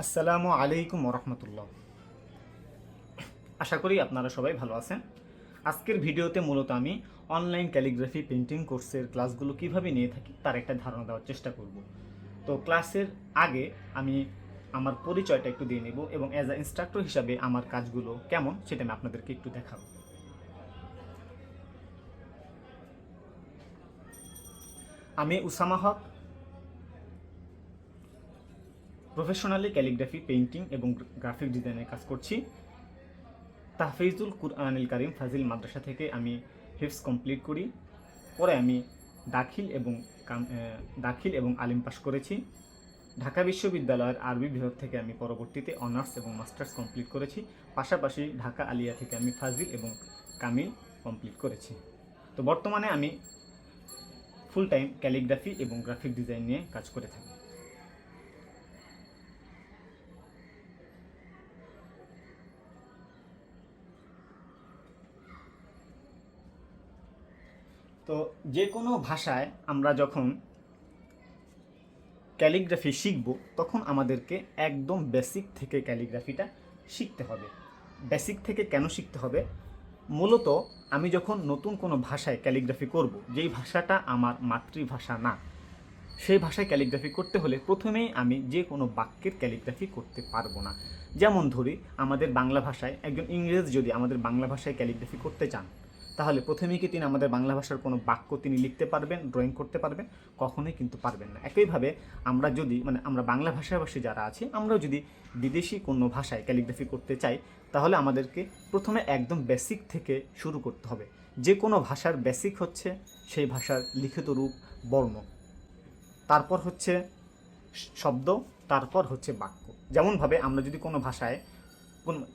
আসসালামু আলাইকুম ওরহমতুল্লাহ। আশা করি আপনারা সবাই ভালো আছেন। আজকের ভিডিওতে মূলত আমি অনলাইন ক্যালিগ্রাফি পেন্টিং কোর্সের ক্লাসগুলো কিভাবে নিয়ে থাকি তার একটা ধারণা দেওয়ার চেষ্টা করব। তো ক্লাসের আগে আমি আমার পরিচয়টা একটু দিয়ে নেব এবং অ্যাজ আ ইনস্ট্রাক্টর হিসাবে আমার কাজগুলো কেমন সেটা আমি আপনাদেরকে একটু দেখাবো। আমি উসামা হক, প্রফেশনালি ক্যালিগ্রাফি পেইন্টিং এবং গ্রাফিক ডিজাইনের কাজ করছি। তাহফিজুল কুরআনুল কারীম ফাজিল মাদ্রাসা থেকে আমি হিফজ কমপ্লিট করি। পরে আমি দাখিল এবং আলিম পাশ করেছি। ঢাকা বিশ্ববিদ্যালয়ের আরবি বিভাগ থেকে আমি পরবর্তীতে অনার্স এবং মাস্টার্স কমপ্লিট করেছি। পাশাপাশি ঢাকা আলিয়া থেকে আমি ফাজিল এবং কামিল কমপ্লিট করেছি। তো বর্তমানে আমি ফুল টাইম ক্যালিগ্রাফি এবং গ্রাফিক ডিজাইন নিয়ে কাজ করে থাকি। তো যে কোনো ভাষায় আমরা যখন ক্যালিগ্রাফি শিখব তখন আমাদেরকে একদম বেসিক থেকে ক্যালিগ্রাফিটা শিখতে হবে। বেসিক থেকে কেন শিখতে হবে? মূলত আমি যখন নতুন কোনো ভাষায় ক্যালিগ্রাফি করব, যেই ভাষাটা আমার মাতৃভাষা না, সেই ভাষায় ক্যালিগ্রাফি করতে হলে প্রথমেই আমি যে কোনো বাক্যের ক্যালিগ্রাফি করতে পারবো না। যেমন ধরি, আমাদের বাংলা ভাষায় একজন ইংরেজ যদি আমাদের বাংলা ভাষায় ক্যালিগ্রাফি করতে চান, তাহলে প্রথমেই কি তিনি আমাদের বাংলা ভাষার কোনো বাক্য তিনি লিখতে পারবেন, ড্রয়িং করতে পারবেন? কখনোই কিন্তু পারবেন না। একইভাবে আমরা যদি আমরা বাংলা ভাষাভাষী যারা আছি, আমরাও যদি বিদেশি কোনো ভাষায় ক্যালিগ্রাফি করতে চাই, তাহলে আমাদেরকে প্রথমে একদম বেসিক থেকে শুরু করতে হবে। যে কোনো ভাষার বেসিক হচ্ছে সেই ভাষার লিখিত রূপ, বর্ণ, তারপর হচ্ছে শব্দ, তারপর হচ্ছে বাক্য। যেমনভাবে আমরা যদি কোনো ভাষায়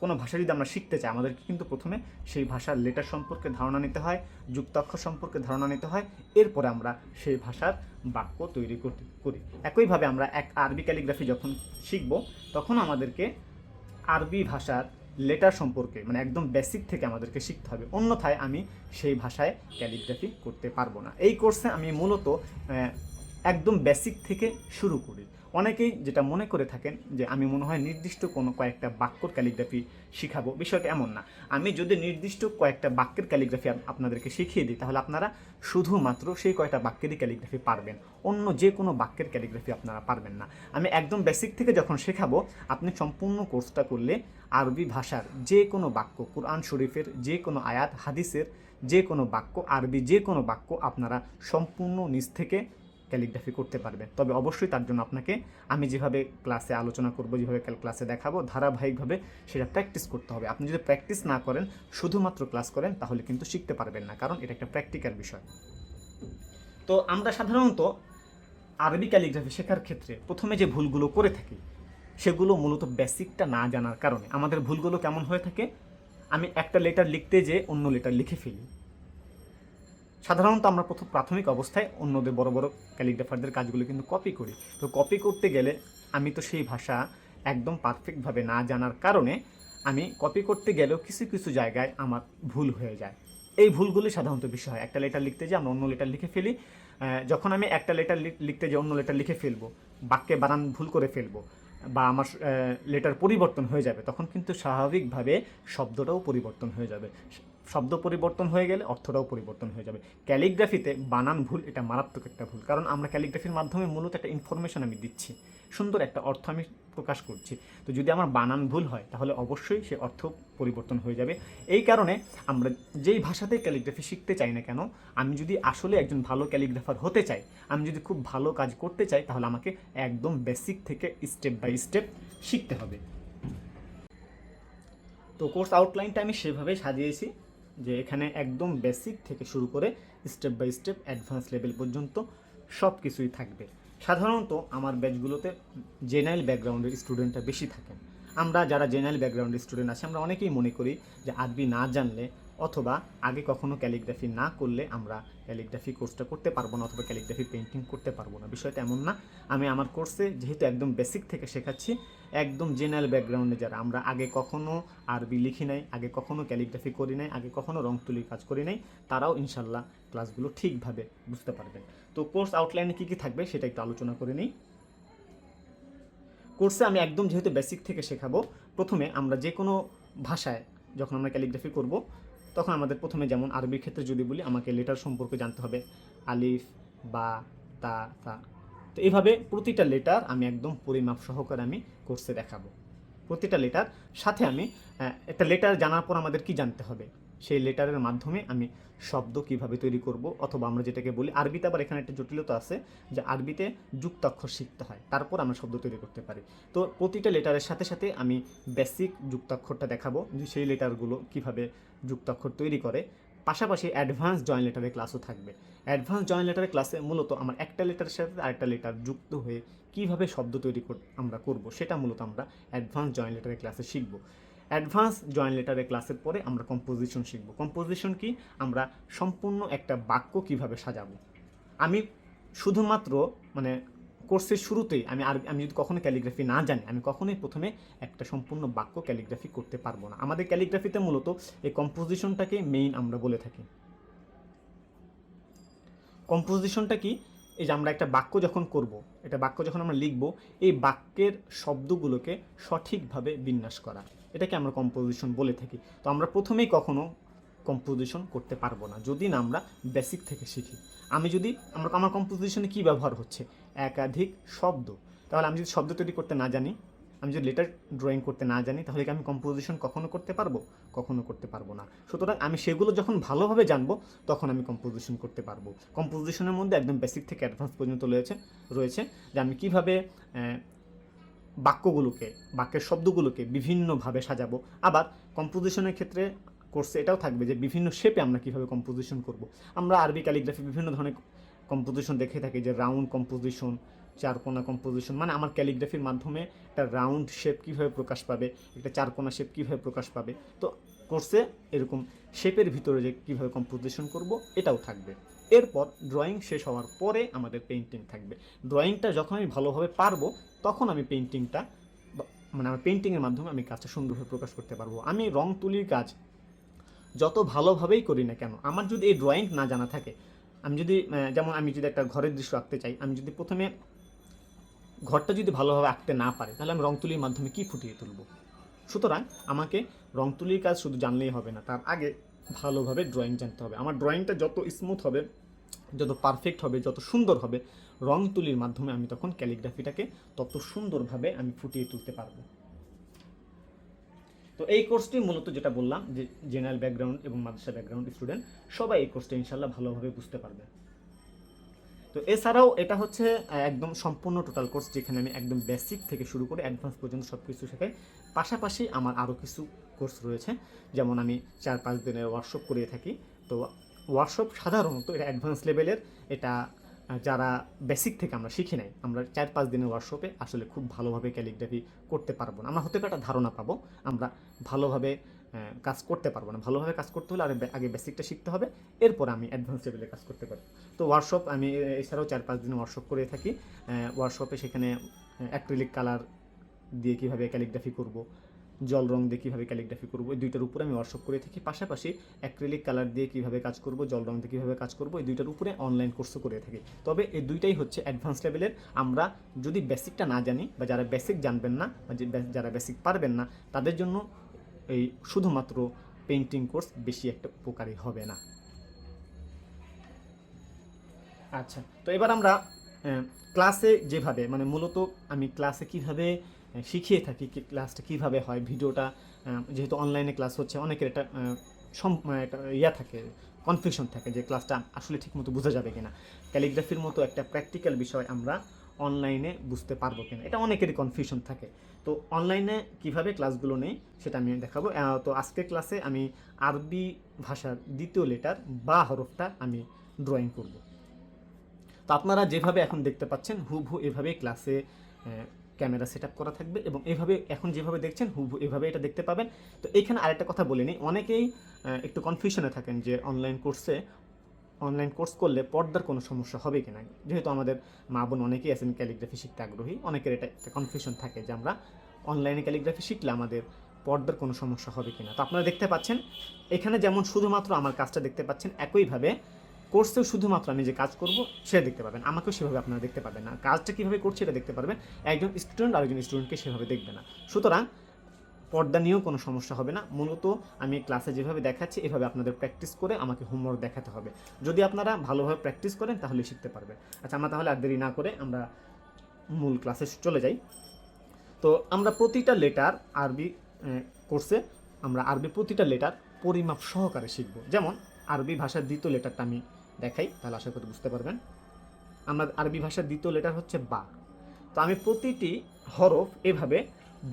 কোনো ভাষা যদি আমরা শিখতে চাই, আমাদেরকে কিন্তু প্রথমে সেই ভাষার লেটার সম্পর্কে ধারণা নিতে হয়, যুক্তাক্ষর সম্পর্কে ধারণা নিতে হয়, এরপরে আমরা সেই ভাষার বাক্য তৈরি করি। একইভাবে আমরা আরবি ক্যালিগ্রাফি যখন শিখব, তখন আমাদেরকে আরবি ভাষার লেটার সম্পর্কে একদম বেসিক থেকে আমাদেরকে শিখতে হবে, অন্যথায় আমি সেই ভাষায় ক্যালিগ্রাফি করতে পারবো না। এই কোর্সে আমি মূলত একদম বেসিক থেকে শুরু করি। অনেকেই যেটা মনে করে থাকেন যে আমি মনে হয় নির্দিষ্ট কোনো কয়েকটা বাক্যর ক্যালিগ্রাফি শিখাবো, বিষয়টা এমন না। আমি যদি নির্দিষ্ট কয়েকটা বাক্যের ক্যালিগ্রাফি আপনাদেরকে শিখিয়ে দিই, তাহলে আপনারা শুধুমাত্র সেই কয়েকটা বাক্যেরই ক্যালিগ্রাফি পারবেন, অন্য যে কোনো বাক্যের ক্যালিগ্রাফি আপনারা পারবেন না। আমি একদম বেসিক থেকে যখন শেখাবো, আপনি সম্পূর্ণ কোর্সটা করলে আরবি ভাষার যে কোনো বাক্য, কুরআন শরীফের যে কোনো আয়াত, হাদিসের যে কোনো বাক্য, আরবি যে কোনো বাক্য আপনারা সম্পূর্ণ নিজ থেকে ক্যালিগ্রাফি করতে পারবেন। তবে অবশ্যই তার জন্য আপনাকে আমি যেভাবে ক্লাসে আলোচনা করব, যেভাবে ক্লাসে দেখাবো, ধারাবাহিকভাবে সেটা প্র্যাকটিস করতে হবে। আপনি যদি প্র্যাকটিস না করেন, শুধুমাত্র ক্লাস করেন, তাহলে কিন্তু শিখতে পারবেন না, কারণ এটা একটা প্র্যাকটিক্যাল বিষয়। তো আমরা সাধারণত আরবি ক্যালিগ্রাফি শেখার ক্ষেত্রে প্রথমে যে ভুলগুলো করে থাকি, সেগুলো মূলত বেসিকটা না জানার কারণে। আমাদের ভুলগুলো কেমন হয়ে থাকে? আমি একটা লেটার লিখতে যেয়ে অন্য লেটার লিখে ফেলি। সাধারণত আমরা প্রাথমিক অবস্থায় অন্যদের বড় বড় ক্যালিগ্রাফারদের কাজগুলো কিন্তু কপি করি। তো কপি করতে গেলে আমি তো সেই ভাষা একদম পারফেক্টভাবে না জানার কারণে আমি কপি করতে গেলেও কিছু কিছু জায়গায় আমার ভুল হয়ে যায়। এই ভুলগুলি সাধারণত বিষয় হয়। একটা লেটার লিখতে যে আমরা অন্য লেটার লিখে ফেলি। যখন আমি একটা লেটার লিখতে যে অন্য লেটার লিখে ফেলবো, বাক্যে বানান ভুল করে ফেলবো, বা আমার লেটার পরিবর্তন হয়ে যাবে, তখন কিন্তু স্বাভাবিকভাবে শব্দটাও পরিবর্তন হয়ে যাবে। শব্দ পরিবর্তন হয়ে গেলে অর্থটাও পরিবর্তন হয়ে যাবে। ক্যালিগ্রাফিতে বানান ভুল এটা মারাত্মক একটা ভুল, কারণ আমরা ক্যালিগ্রাফির মাধ্যমে মূলত একটা ইনফরমেশন আমি দিচ্ছি, সুন্দর একটা অর্থ আমি প্রকাশ করছি। তো যদি আমার বানান ভুল হয়, তাহলে অবশ্যই সে অর্থ পরিবর্তন হয়ে যাবে। এই কারণে আমরা যেই ভাষাতে ক্যালিগ্রাফি শিখতে চাই না কেন, আমি যদি আসলে একজন ভালো ক্যালিগ্রাফার হতে চাই, আমি যদি খুব ভালো কাজ করতে চাই, তাহলে আমাকে একদম বেসিক থেকে স্টেপ বাই স্টেপ শিখতে হবে। তো কোর্স আউটলাইনটা আমি সেভাবেই সাজিয়েছি যে এখানে একদম বেসিক থেকে শুরু করে step by step advance level পর্যন্ত সব কিছুই থাকবে। সাধারণত আমার ব্যাচগুলোতে জেনারেল ব্যাকগ্রাউন্ডের স্টুডেন্টরা বেশি থাকেন। আমরা যারা জেনারেল ব্যাকগ্রাউন্ডের স্টুডেন্ট আছি, আমরা অনেকেই মনে করি যে আরবি না জানলে অথবা আগে কখনো ক্যালিগ্রাফি না করলে আমরা ক্যালিগ্রাফি কোর্সটা করতে পারবো না, অথবা ক্যালিগ্রাফি পেন্টিং করতে পারবো না। বিষয়টা এমন না। আমি আমার কোর্সে যেহেতু একদম বেসিক থেকে শেখাচ্ছি, একদম জেনারেল ব্যাকগ্রাউন্ডে যারা আমরা আগে কখনো আরবি লিখি নাই, আগে কখনো ক্যালিগ্রাফি করি নাই, আগে কখনো রং তুলির কাজ করি নাই, তারাও ইনশাল্লাহ ক্লাসগুলো ঠিকভাবে বুঝতে পারবেন। তো কোর্স আউটলাইনে কী কী থাকবে সেটা একটু আলোচনা করে নিই। কোর্সে আমি একদম যেহেতু বেসিক থেকে শেখাবো, প্রথমে আমরা যে কোনো ভাষায় যখন আমরা ক্যালিগ্রাফি করব, তখন আমাদের প্রথমে যেমন আরবির ক্ষেত্রে যদি বলি, আমাকে লেটার সম্পর্কে জানতে হবে, আলিফ, বা, তা, তা। তো এইভাবে প্রতিটা লেটার আমি একদম পরিমাপ সহকারে আমি কোর্সে দেখাবো। প্রতিটা লেটার সাথে আমি একটা লেটার জানার পর আমাদের কি জানতে হবে, সেই লেটারের মাধ্যমে আমি শব্দ কিভাবে তৈরি করব, অথবা আমরা যেটাকে বলি আরবিতে, আবার এখানে একটা জটিলতা আছে যে আরবিতে যুক্তাক্ষর শিখতে হয়, তারপর আমরা শব্দ তৈরি করতে পারি। তো প্রতিটা লেটারের সাথে সাথে আমি বেসিক যুক্তাক্ষরটা দেখাবো, যে সেই লেটারগুলো কিভাবে যুক্তাক্ষর তৈরি করে। পাশাপাশি অ্যাডভান্স জয়েন্ট লেটারের ক্লাসও থাকবে। অ্যাডভান্স জয়েন্ট লেটারের ক্লাসে মূলত আমার একটা লেটারের সাথে আরেকটা লেটার যুক্ত হয়ে কীভাবে শব্দ তৈরি আমরা করব, সেটা মূলত আমরা অ্যাডভান্স জয়েন্ট লেটারের ক্লাসে শিখব। অ্যাডভান্স জয়েন্ট লেটারের ক্লাসের পরে আমরা কম্পোজিশন শিখব। কম্পোজিশন কি, আমরা সম্পূর্ণ একটা বাক্য কিভাবে সাজাবো। আমি শুধুমাত্র মানে কোর্সের শুরুতেই আমি যদি কখনো ক্যালিগ্রাফি না জানি, আমি কখনোই প্রথমে একটা সম্পূর্ণ বাক্য ক্যালিগ্রাফি করতে পারবো না। আমাদের ক্যালিগ্রাফিতে মূলত এই কম্পোজিশনটাকে মেইন আমরা বলে থাকি। কম্পোজিশনটা কি, এই যে আমরা একটা বাক্য যখন করব, এটা বাক্য যখন আমরা লিখব, এই বাক্যের শব্দগুলোকে সঠিকভাবে বিন্যাস করা, এটাকে আমরা কম্পোজিশন বলে থাকি। তো আমরা প্রথমেই কখনো কম্পোজিশন করতে পারবো না যদি না আমরা বেসিক থেকে শিখি। আমার কম্পোজিশনে কী ব্যবহার হচ্ছে, একাধিক শব্দ। তাহলে আমি যদি শব্দ তৈরি করতে না জানি, আমি যদি লেটার ড্রয়িং করতে না জানি, তাহলে কি আমি কম্পোজিশন কখনো করতে পারবো? কখনো করতে পারবো না। সুতরাং আমি সেগুলো যখন ভালোভাবে জানবো, তখন আমি কম্পোজিশন করতে পারবো। কম্পোজিশনের মধ্যে একদম বেসিক থেকে অ্যাডভান্স পর্যন্ত রয়েছে যে আমি কীভাবে বাক্যের শব্দগুলোকে বিভিন্নভাবে সাজাবো। আবার কম্পোজিশনের ক্ষেত্রে কোর্সে এটাও থাকবে যে বিভিন্ন শেপে আমরা কীভাবে কম্পোজিশন করব। আমরা আরবি ক্যালিগ্রাফি বিভিন্ন ধরনের কম্পোজিশন দেখে থাকি, যে রাউন্ড কম্পোজিশন, চারকোনা কম্পোজিশন, মানে আমার ক্যালিগ্রাফির মাধ্যমে একটা রাউন্ড শেপ কীভাবে প্রকাশ পাবে, একটা চারকোনা শেপ কীভাবে প্রকাশ পাবে। তো কোর্সে এরকম শেপের ভিতরে যে কীভাবে কম্পোজিশন করব, এটাও থাকবে। এরপর ড্রয়িং শেষ হওয়ার পরে আমাদের পেইন্টিং থাকবে। ড্রয়িংটা যখন আমি ভালোভাবে পারবো, তখন আমি আমার পেইন্টিংয়ের মাধ্যমে আমি কাজটা সুন্দরভাবে প্রকাশ করতে পারবো। আমি রং তুলির কাজ যত ভালোভাবেই করি না কেন, আমার যদি এই ড্রয়িং না জানা থাকে, আমি যদি একটা ঘরের দৃশ্য আঁকতে চাই, আমি যদি প্রথমে ঘরটা যদি ভালোভাবে আঁকতে না পারে, তাহলে আমি রং তুলির মাধ্যমে কি ফুটিয়ে তুলব। সুতরাং আমাকে রং তুলির কাজ শুধু জানলেই হবে না, তার আগে ভালোভাবে ড্রয়িং জানতে হবে। আমার ড্রয়িংটা যত স্মুথ হবে, যত পারফেক্ট হবে, যত সুন্দর হবে, রং তুলির মাধ্যমে আমি তখন ক্যালিগ্রাফিটাকে তত সুন্দরভাবে আমি ফুটিয়ে তুলতে পারবো। তো এই কোর্সটি মূলত যেটা বললাম, যে জেনারেল ব্যাকগ্রাউন্ড এবং মাদ্রাসা ব্যাকগ্রাউন্ড স্টুডেন্ট সবাই এই কোর্সটা ইনশাল্লাহ ভালোভাবে বুঝতে পারবে। তো এছাড়াও এটা হচ্ছে একদম সম্পূর্ণ টোটাল কোর্স, যেখানে আমি একদম বেসিক থেকে শুরু করে অ্যাডভান্স পর্যন্ত সব কিছু শেখাই। পাশাপাশি আমার আরও কিছু কোর্স রয়েছে, যেমন আমি 4-5 দিনের ওয়ার্কশপ করিয়ে থাকি। তো ওয়ার্কশপ সাধারণত এটা অ্যাডভান্স লেভেলের, এটা যারা বেসিক থেকে আমরা শিখি নাই, আমরা 4-5 দিনের ওয়ার্কশপে আসলে খুব ভালোভাবে ক্যালিগ্রাফি করতে পারবো না। আমরা হতে পারে একটা ধারণা পাবো, আমরা ভালোভাবে কাজ করতে পারবো না। ভালোভাবে কাজ করতে হলে আগে বেসিকটা শিখতে হবে, এরপর আমি অ্যাডভান্স লেভেলে কাজ করতে পারবো। তো ওয়ার্কশপ আমি এছাড়াও 4-5 দিনের ওয়ার্কশপ করে থাকি। ওয়ার্কশপে সেখানে অ্যাক্রিলিক কালার দিয়ে কীভাবে ক্যালিগ্রাফি করব, জল রং দিয়ে কীভাবে ক্যালিগ্রাফি করব, এই দুইটার উপরে আমি ওয়ার্কশপ করে থাকি। পাশাপাশি অ্যাক্রিলিক কালার দিয়ে কীভাবে কাজ করব, জল রং দিয়ে কীভাবে কাজ করব, এই দুইটার উপরে অনলাইন কোর্সও করে থাকি। তবে এই দুইটাই হচ্ছে অ্যাডভান্স লেভেলের। আমরা যদি বেসিকটা না জানি, বা যারা বেসিক জানবেন না, বা যারা বেসিক পারবেন না, তাদের জন্য এই শুধুমাত্র পেইন্টিং কোর্স বেশি একটা উপকারী হবে না। আচ্ছা, তো এবার আমরা ক্লাসে যেভাবে মূলত আমি ক্লাসে কিভাবে শিখিয়ে থাকি, ক্লাসটা কিভাবে হয়, ভিডিওটা যেহেতু অনলাইনে ক্লাস হচ্ছে, অনেকের একটা থাকে, কনফিউশন থাকে যে ক্লাসটা আসলে ঠিকমতো বোঝা যাবে কিনা, ক্যালিগ্রাফির মতো একটা প্র্যাকটিক্যাল বিষয় আমরা অনলাইনে বুঝতে পারবো কিনা, এটা অনেকেরই কনফিউশন থাকে। তো অনলাইনে কিভাবে ক্লাসগুলো নেই সেটা আমি দেখাবো। তো আজকের ক্লাসে আমি আরবি ভাষার দ্বিতীয় লেটার বা হরফটা আমি ড্রয়িং করব। তো আপনারা যেভাবে এখন দেখতে পাচ্ছেন, হুবহু এভাবেই ক্লাসে ক্যামেরা সেট আপ করা থাকবে, এবং এভাবে এখন যেভাবে দেখছেন হুবহু এভাবে এটা দেখতে পাবেন। তো এখানে আরেকটা কথা বলে নিই, অনেকেই একটু কনফিউশনে থাকেন যে অনলাইন কোর্স করলে পর্দার কোনো সমস্যা হবে কিনা। যেহেতু আমাদের মা বোন অনেকেই আছেন ক্যালিগ্রাফি শিখতে আগ্রহী, অনেকের এটা একটা কনফিউশন থাকে যে আমরা অনলাইনে ক্যালিগ্রাফি শিখলে আমাদের পর্দার কোনো সমস্যা হবে কিনা। তো আপনারা দেখতে পাচ্ছেন এখানে যেমন শুধুমাত্র আমার কাজটা দেখতে পাচ্ছেন, একইভাবে কোর্সেও শুধুমাত্র আমি যে কাজ করব সেটা দেখতে পাবেন, আমাকেও সেভাবে আপনারা দেখতে পাবেন না। কাজটা কীভাবে করছি এটা দেখতে পারবেন, একজন স্টুডেন্ট আরেকজন স্টুডেন্টকে সেভাবে দেখবে না। সুতরাং পর্দা নিয়েও কোনো সমস্যা হবে না। মূলত আমি ক্লাসে যেভাবে দেখাচ্ছি এভাবে আপনাদের প্র্যাকটিস করে আমাকে হোমওয়ার্ক দেখাতে হবে। যদি আপনারা ভালোভাবে প্র্যাকটিস করেন তাহলে শিখতে পারবেন। আচ্ছা, আমরা তাহলে আর দেরি না করে আমরা মূল ক্লাসে চলে যাই। তো আমরা প্রতিটা লেটার আরবি কোর্সে আমরা আরবি প্রতিটা লেটার পরিমাপ সহকারে শিখব। যেমন আরবি ভাষার দ্বিতীয় লেটারটা আমি দেখাই, তাহলে আশা করি বুঝতে পারবেন। আমরা আরবি ভাষার দ্বিতীয় লেটার হচ্ছে বা। তো আমি প্রতিটি হরফ এভাবে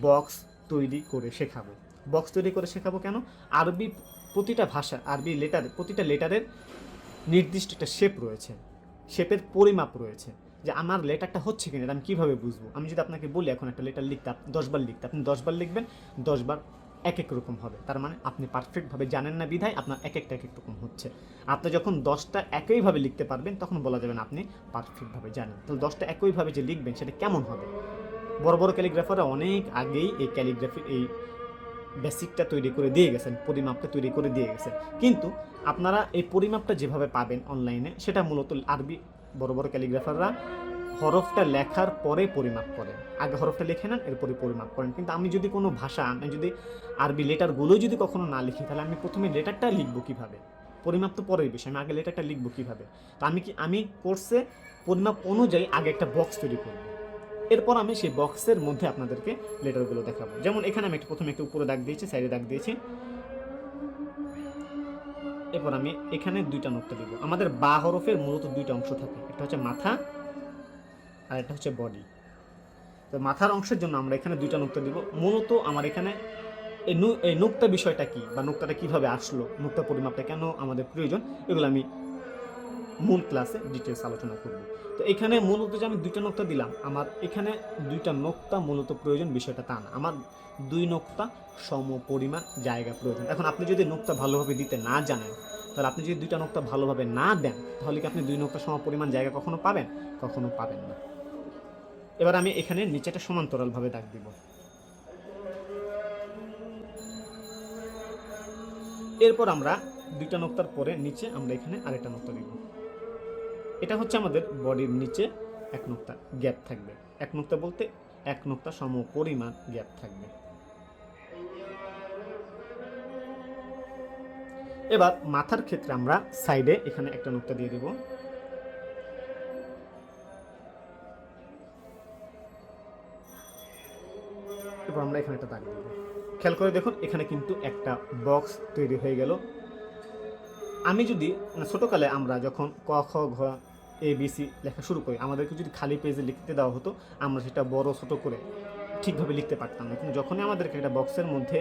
বক্স তৈরি করে শেখাবো। বক্স তৈরি করে শেখাবো কেন? আরবি প্রতিটা ভাষা, আরবি লেটার, প্রতিটা লেটারের নির্দিষ্ট একটা শেপ রয়েছে, শেপের পরিমাপ রয়েছে। যে আমার লেটারটা হচ্ছে কিনা এটা আমি কীভাবে বুঝবো? আমি যদি আপনাকে বলি এখন একটা লেটার লিখতে, 10 বার লিখতে, আপনি 10 বার লিখবেন, 10 বার এক এক রকম হবে। তার মানে আপনি পারফেক্টভাবে জানেন না বিধায় আপনার এক একটা এক এক রকম হচ্ছে। আপনি যখন 10টা একইভাবে লিখতে পারবেন তখন বলা যাবে না আপনি পারফেক্টভাবে জানেন। তাহলে 10টা একইভাবে যে লিখবেন সেটা কেমন হবে? বড় বড় ক্যালিগ্রাফাররা অনেক আগেই এই ক্যালিগ্রাফির এই বেসিকটা তৈরি করে দিয়ে গেছেন, পরিমাপটা তৈরি করে দিয়ে গেছেন। কিন্তু আপনারা এই পরিমাপটা যেভাবে পাবেন অনলাইনে, সেটা মূলত আরবি বড় বড় ক্যালিগ্রাফাররা হরফটা লেখার পরে পরিমাপ করেন। আগে হরফটা লিখে নেন, এরপরে পরিমাপ করেন। কিন্তু আমি যদি কোনো ভাষা, আমি যদি আরবি লেটারগুলো যদি কখনো না লিখি, তাহলে আমি প্রথমে লেটারটা লিখবো কীভাবে? পরিমাপ তো পরের বিষয়, আমি আগে লেটারটা লিখবো কীভাবে? তো আমি কোর্সে পরিমাপ অনুযায়ী আগে একটা বক্স তৈরি করবো, এরপর আমি সেই বক্সের মধ্যে আপনাদেরকে লেটারগুলো দেখাবো। যেমন এখানে আমি প্রথমে একটু উপরে দাগ দিয়েছি, সাইডে দাগ দিয়েছি, এরপর আমি এখানে 2টা নোক্তা দিব। আমাদের বা হরফের মূলত 2টা অংশ থাকে, একটা হচ্ছে মাথা আর একটা হচ্ছে বডি। তো মাথার অংশের জন্য আমরা এখানে 2টা নোক্তা দিব। মূলত আমার এখানে এই নোক্তা বিষয়টা কি, বা নোক্তাটা কীভাবে আসলো, নোক্তা পরিমাপটা কেন আমাদের প্রয়োজন, এগুলো আমি মূল ক্লাসে ডিটেলস আলোচনা করব। তো এখানে মূলত যে আমি 2টা নোক্তা দিলাম, আমার এখানে 2টা নোক্তা মূলত প্রয়োজন বিষয়টা তা না, আমার 2 নোক্তা সম পরিমাণ জায়গা প্রয়োজন। এখন আপনি যদি নোক্তা ভালোভাবে দিতে না জানেন, তাহলে আপনি যদি 2টা নোক্তা ভালোভাবে না দেন, তাহলে কি আপনি 2 নোক্তা সম পরিমাণ জায়গা কখনো পাবেন? কখনো পাবেন না। এবার আমি এখানে নিচেটা সমান্তরালভাবে দাগ দিব। এরপর আমরা 2টা নোক্তার পরে নিচে আমরা এখানে আরেকটা নোক্তা দিব। এটা হচ্ছে আমাদের বডির নিচে 1 নোক্তা গ্যাপ থাকবে। 1 নোক্তা বলতে 1 নোক্তা সম পরিমাণ গ্যাপ থাকবে। এবার মাথার ক্ষেত্রে আমরা সাইডে এখানে একটা নোক্তা দিয়ে দেব। এরপর আমরা এখানে একটা দাগ দেব। খেয়াল করে দেখুন, এখানে কিন্তু একটা বক্স তৈরি হয়ে গেল। আমি যদি ছোটোকালে আমরা যখন ক খ ঘ ABC লেখা শুরু করি, আমাদেরকে যদি খালি পেজে লিখতে দেওয়া হতো, আমরা সেটা বড় ছোট করে ঠিকভাবে লিখতে পারতাম না। কিন্তু যখনই আমাদেরকে একটা বক্সের মধ্যে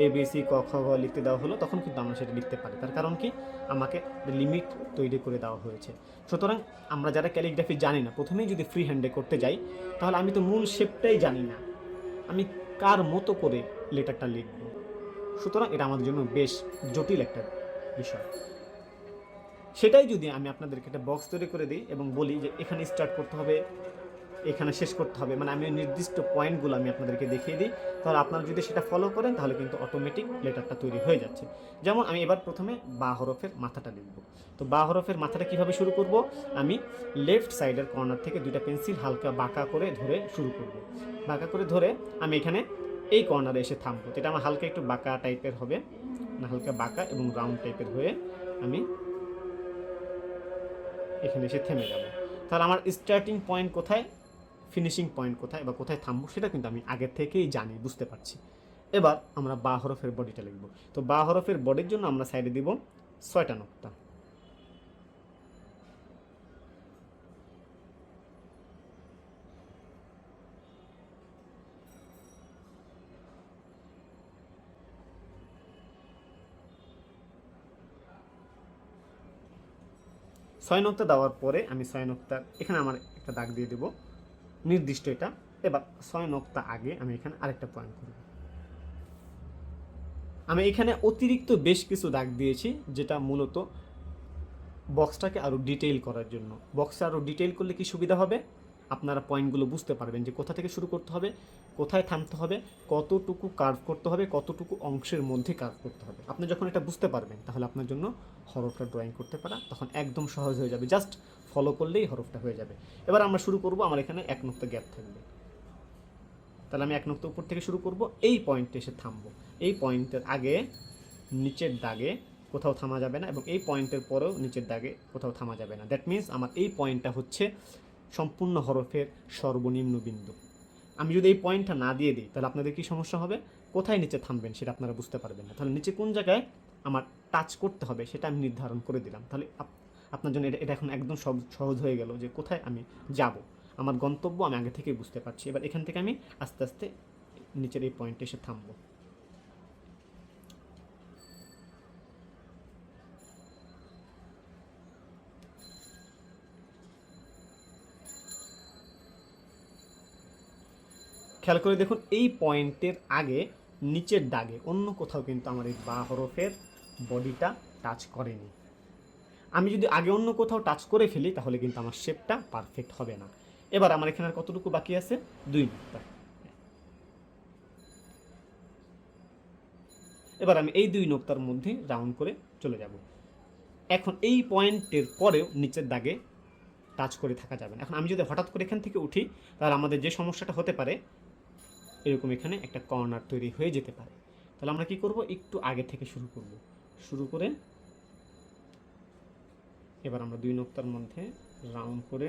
ABC ক খ ঘ লিখতে দেওয়া হলো, তখন কিন্তু আমরা সেটা লিখতে পারি। তার কারণ কি? আমাকে লিমিট তৈরি করে দেওয়া হয়েছে। সুতরাং আমরা যারা ক্যালিগ্রাফি জানি না, প্রথমেই যদি ফ্রি হ্যান্ডে করতে যাই, তাহলে আমি তো মূল শেপটাই জানি না, আমি কার মতো করে লেটারটা লিখব? সুতরাং এটা আমাদের জন্য বেশ জটিল একটা বিষয়। সেটাই যদি আমি আপনাদেরকে একটা বক্স তৈরি করে দিই এবং বলি যে এখানে স্টার্ট করতে হবে, এখানে শেষ করতে হবে, মানে আমি নির্দিষ্ট পয়েন্টগুলো আমি আপনাদেরকে দেখিয়ে দিই, তাহলে আপনারা যদি সেটা ফলো করেন তাহলে কিন্তু অটোমেটিক লেটারটা তৈরি হয়ে যাচ্ছে। যেমন আমি এবার প্রথমে বা হরফের মাথাটা লিখব। তো বা হরফের মাথাটা কীভাবে শুরু করব? আমি লেফট সাইডের কর্নার থেকে 2টা পেন্সিল হালকা বাঁকা করে ধরে শুরু করব। বাঁকা করে ধরে আমি এখানে এই কর্নারে এসে থামবো। এটা আমার হালকা একটু বাঁকা টাইপের হবে, না হালকা বাঁকা এবং রাউন্ড টাইপের হয়ে আমি এখানে এসে থেমে যাব। তাহলে আমার স্টার্টিং পয়েন্ট কোথায়, ফিনিশিং পয়েন্ট কোথায়, বা কোথায় থামবো, সেটা কিন্তু আমি আগে থেকেই জানি, বুঝতে পারছি। এবার আমরা বা হরফের বডিটা লিখব। তো বা হরফের বডির জন্য আমরা সাইডে দিব 6টা নোক্তা। ছয় নোক্তা দেওয়ার পরে আমি 6 নোক্তা এখানে আমার একটা দাগ দিয়ে দেব নির্দিষ্ট এটা। এবার 6 নোক্তা আগে আমি এখানে আরেকটা পয়েন্ট করব। আমি এখানে অতিরিক্ত বেশ কিছু দাগ দিয়েছি, যেটা মূলত বক্সটাকে আরও ডিটেইল করার জন্য। বক্সটা আরও ডিটেইল করলে কি সুবিধা হবে? আপনারা পয়েন্টগুলো বুঝতে পারবেন যে কোথা থেকে শুরু করতে হবে, কোথায় থামতে হবে, কতটুকু কার্ভ করতে হবে, কতটুকু অংশের মধ্যে কার্ভ করতে হবে। আপনি যখন এটা বুঝতে পারবেন তাহলে আপনার জন্য হরফটা ড্রয়িং করতে পারা তখন একদম সহজ হয়ে যাবে, জাস্ট ফলো করলেই হরফটা হয়ে যাবে। এবার আমরা শুরু করব, আমার এখানে এক নুক্তা গ্যাপ থাকবে, তাহলে আমি এক নুক্তা উপর থেকে শুরু করব, এই পয়েন্টে এসে থামবো। এই পয়েন্টের আগে নিচের দাগে কোথাও থামা যাবে না, এবং এই পয়েন্টের পরেও নিচের দাগে কোথাও থামা যাবে না। দ্যাট মিন্স আমার এই পয়েন্টটা হচ্ছে সম্পূর্ণ হরফের সর্বনিম্ন বিন্দু। আমি যদি এই পয়েন্টটা না দিয়ে দিই তাহলে আপনাদের কী সমস্যা হবে, কোথায় নিচে থামবেন সেটা আপনারা বুঝতে পারবেন না। তাহলে নিচে কোন জায়গায় আমার টাচ করতে হবে সেটা আমি নির্ধারণ করে দিলাম, তাহলে আপনার জন্য এটা এখন একদম সহজ হয়ে গেল যে কোথায় আমি যাব, আমার গন্তব্য আমি আগে থেকেই বুঝতে পারছি। এবার এখান থেকে আমি আস্তে আস্তে নিচের এই পয়েন্টে এসে থামবো। খেয়াল করে দেখুন, এই পয়েন্টের আগে নিচের দাগে অন্য কোথাও কিন্তু আমার এই বা হরফের বডিটা টাচ করেনি। আমি যদি আগে অন্য কোথাও টাচ করে ফেলি তাহলে কিন্তু আমার শেপটা পারফেক্ট হবে না। এবার আমার এখানে কতটুকু বাকি আছে, 2 নুক্তা। এবার আমি এই 2 নুক্তার মধ্যে রাউন্ড করে চলে যাব। এখন এই পয়েন্টের পরেও নিচের দাগে টাচ করে থাকা যাবে না। এখন আমি যদি হঠাৎ করে এখান থেকে উঠি তাহলে আমাদের যে সমস্যাটা হতে পারে, এরকম এখানে একটা কর্নার তৈরি হয়ে যেতে পারে। তাহলে আমরা কি করব, একটু আগে থেকে শুরু করব, শুরু করে এবার আমরা 2 নুক্তার মধ্যে রাউন্ড করে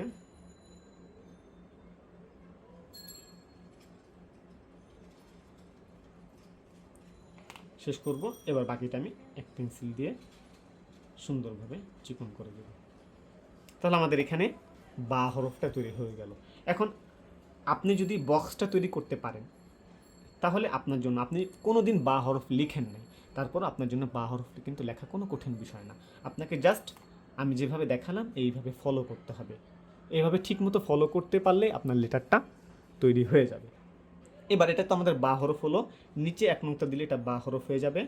শেষ করব। এবার বাকিটা আমি এক পেন্সিল দিয়ে সুন্দরভাবে চিকন করে দেব। তাহলে আমাদের এখানে বা হরফটা তৈরি হয়ে গেল। এখন আপনি যদি বক্সটা তৈরি করতে পারেন তাহলে আপনার জন্য, আপনি কোনো দিন বা হরফ লিখেন নাই, তারপর আপনার জন্য বা হরফটি কিন্তু লেখা কোনো কঠিন বিষয় না। আপনাকে জাস্ট আমি যেভাবে দেখালাম এইভাবে ফলো করতে হবে। এইভাবে ঠিকমতো ফলো করতে পারলে আপনার লেটারটা তৈরি হয়ে যাবে। এবার এটা তো আমাদের বা হরফ হলো, নিচে এক নুক্তা দিলে এটা বা হরফ হয়ে যাবে।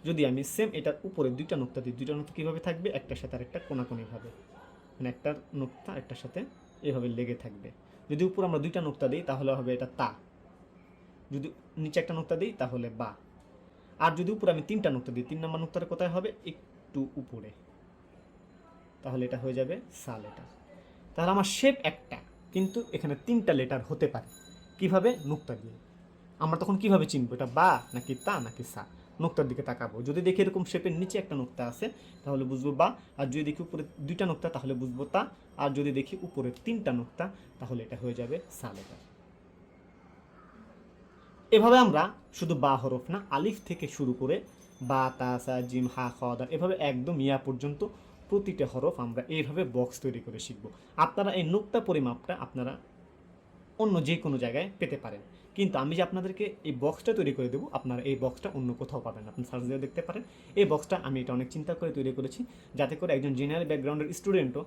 যদি আমি সেম এটার উপরে 2টা নুক্তা দিই, 2টা নুক্তা কীভাবে থাকবে, একটার সাথে আরেকটা কোনাকুনিভাবে, মানে একটার নুক্তা একটার সাথে এভাবে লেগে থাকবে। যদি উপরে আমরা 2টা নুক্তা দিই তাহলে হবে এটা তা, যদি নিচে একটা নুক্তা দিই তাহলে বা। আর যদি উপরে আমি 3টা নুক্তা দিই, 3 নম্বর নুক্তাটা কোথায় হবে, একটু উপরে, তাহলে এটা হয়ে যাবে সা লেটার। তাহলে আমার শেপ একটা, কিন্তু এখানে 3টা লেটার হতে পারে। কিভাবে, নুক্তা দিয়ে। আমরা তখন কিভাবে চিনবো এটা বা নাকি তা নাকি সা, নুক্তার দিকে তাকাবো। যদি দেখি এরকম শেপের নিচে একটা নুক্তা আছে তাহলে বুঝবো বা, আর যদি দেখি উপরে 2টা নুক্তা তাহলে বুঝবো তা, আর যদি দেখি উপরে 3টা নুক্তা তাহলে এটা হয়ে যাবে সা লেটার। এভাবে আমরা শুধু বা হরফ না, আলিফ থেকে শুরু করে বা তা সা জিম হা খ দা এভাবে একদম ইয়া পর্যন্ত প্রতিটা হরফ আমরা এইভাবে বক্স তৈরি করে শিখব। আপনারা এই নুক্তা পরিমাপটা আপনারা অন্য যে কোনো জায়গায় পেতে পারেন, কিন্তু আমি যে আপনাদেরকে এই বক্সটা তৈরি করে দেবো, আপনারা এই বক্সটা অন্য কোথাও পাবেন। আপনি সার্চ দিয়ে দেখতে পারেন। এই বক্সটা আমি এটা অনেক চিন্তা করে তৈরি করেছি, যাতে করে একজন জেনারেল ব্যাকগ্রাউন্ডের স্টুডেন্টও